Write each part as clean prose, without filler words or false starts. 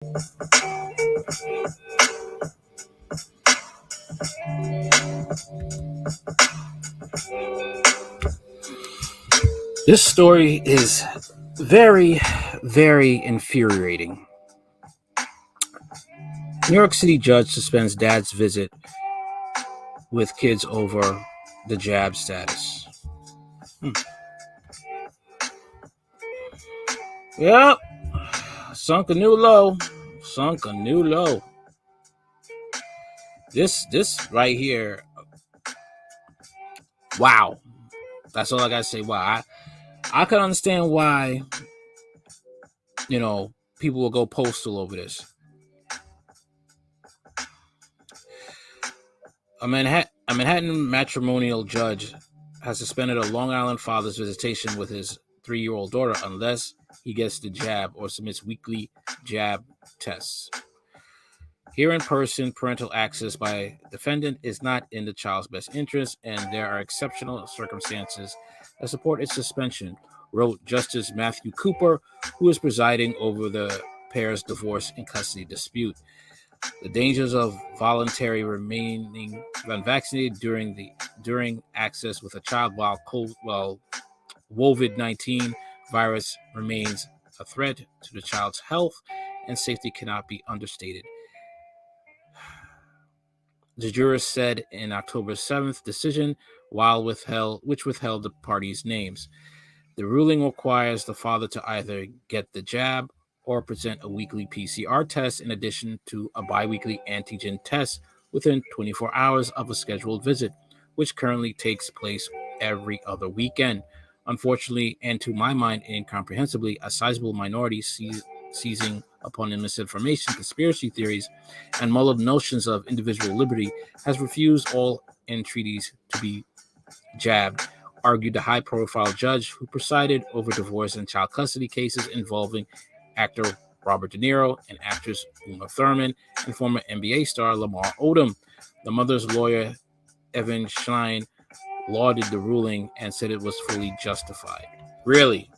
This story is very, very infuriating. New York City judge suspends dad's visit with kids over the jab status. Yep. Sunk a new low. Sunk a new low. This right here. Wow. That's all I gotta say. Wow. I can understand why, people will go postal over this. A Manhattan matrimonial judge has suspended a Long Island father's visitation with his 3-year-old daughter unless he gets the jab or submits weekly jab tests. Here in person, parental access by defendant is not in the child's best interest, and there are exceptional circumstances that support its suspension, wrote Justice Matthew Cooper, who is presiding over the pair's divorce and custody dispute. The dangers of voluntary remaining unvaccinated during access with a child while COVID-19 virus remains a threat to the child's health and safety cannot be understated. The jurors said in October 7th decision, which withheld the parties' names. The ruling requires the father to either get the jab or present a weekly PCR test in addition to a biweekly antigen test within 24 hours of a scheduled visit, which currently takes place every other weekend. Unfortunately, and to my mind incomprehensibly, a sizable minority seizing upon misinformation, conspiracy theories, and muddled notions of individual liberty has refused all entreaties to be jabbed, argued the high-profile judge who presided over divorce and child custody cases involving actor Robert De Niro and actress Uma Thurman and former NBA star Lamar Odom. The mother's lawyer, Evan Schlein, lauded the ruling and said it was fully justified. Really?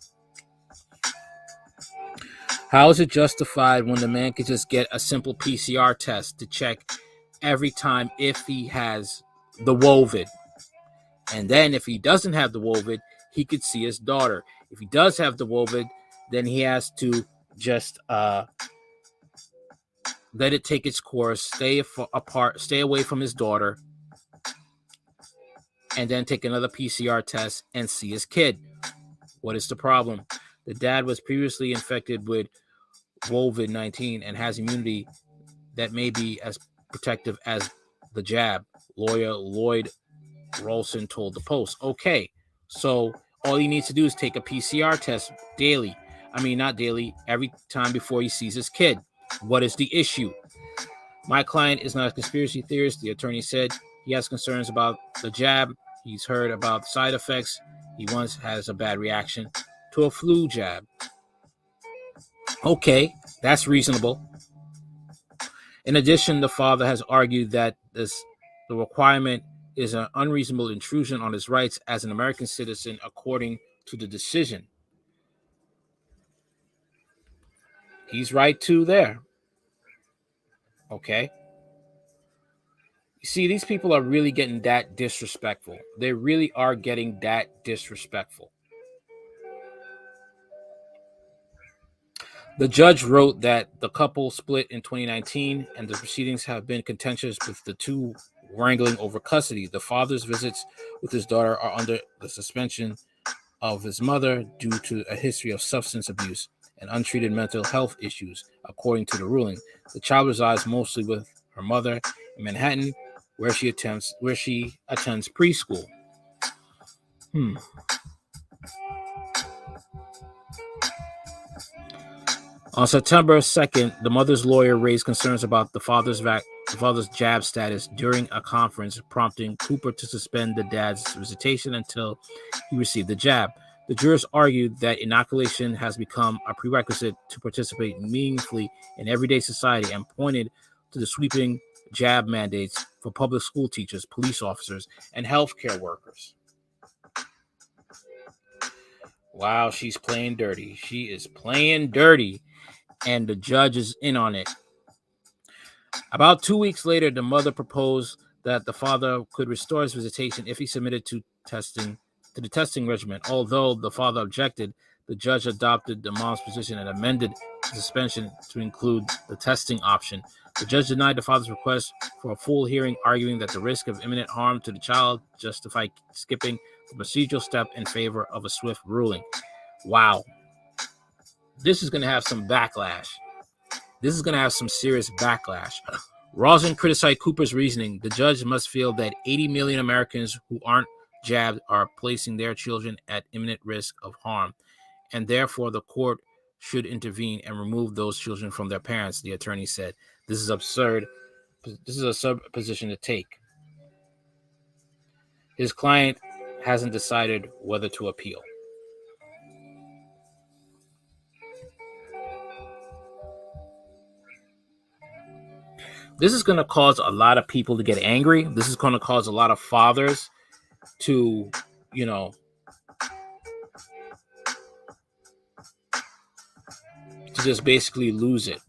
How is it justified when the man could just get a simple PCR test to check every time if he has the WOVID? And then if he doesn't have the WOVID, he could see his daughter. If he does have the WOVID, then he has to just let it take its course, stay away from his daughter, and then take another PCR test and see his kid. What is the problem? The dad was previously infected with COVID-19 and has immunity that may be as protective as the jab, lawyer Lloyd Rolson told the Post. Okay, so all he needs to do is take a PCR test daily. Not daily, every time before he sees his kid. What is the issue? My client is not a conspiracy theorist, the attorney said. He has concerns about the jab. He's heard about side effects. He once has a bad reaction to a flu jab. Okay, that's reasonable. In addition, the father has argued that the requirement is an unreasonable intrusion on his rights as an American citizen according to the decision. He's right too there. Okay. You see, these people are really getting that disrespectful. They really are getting that disrespectful. The judge wrote that the couple split in 2019 and the proceedings have been contentious with the two wrangling over custody. The father's visits with his daughter are under the suspension of his mother due to a history of substance abuse and untreated mental health issues, according to the ruling. The child resides mostly with her mother in Manhattan, where she attends preschool. On September 2nd, the mother's lawyer raised concerns about the father's jab status during a conference, prompting Cooper to suspend the dad's visitation until he received the jab. The jurors argued that inoculation has become a prerequisite to participate meaningfully in everyday society and pointed to the sweeping jab mandates for public school teachers, police officers, and healthcare workers. Wow, she's playing dirty. She is playing dirty. and the judge is in on it. About 2 weeks later, the mother proposed that the father could restore his visitation if he submitted to the testing regimen. Although the father objected, the judge adopted the mom's position and amended the suspension to include the testing option. The judge denied the father's request for a full hearing, arguing that the risk of imminent harm to the child justified skipping the procedural step in favor of a swift ruling. Wow. This is going to have some backlash. This is going to have some serious backlash. Rosen criticized Cooper's reasoning. The judge must feel that 80 million Americans who aren't jabbed are placing their children at imminent risk of harm, and therefore the court should intervene and remove those children from their parents, the attorney said. This is absurd. This is a sub position to take. His client hasn't decided whether to appeal. This is going to cause a lot of people to get angry. This is going to cause a lot of fathers to, to just basically lose it,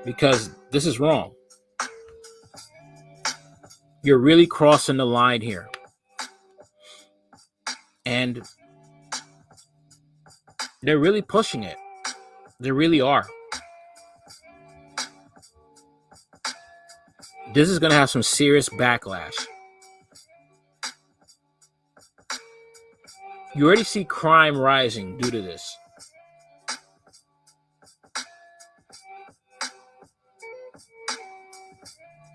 because this is wrong. You're really crossing the line here. And they're really pushing it. They really are. This is going to have some serious backlash. You already see crime rising due to this.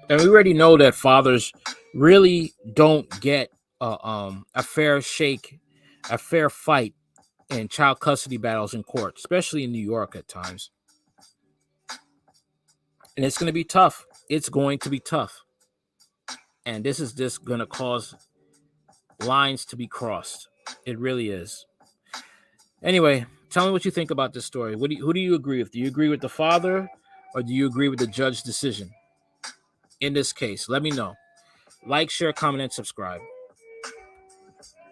And we already know that fathers really don't get a fair shake, a fair fight in child custody battles in court, especially in New York at times. And it's going to be tough. It's going to be tough. And this is just going to cause lines to be crossed. It really is. Anyway, tell me what you think about this story. Who do you agree with? Do you agree with the father, or do you agree with the judge's decision? In this case, let me know. Like, share, comment, and subscribe.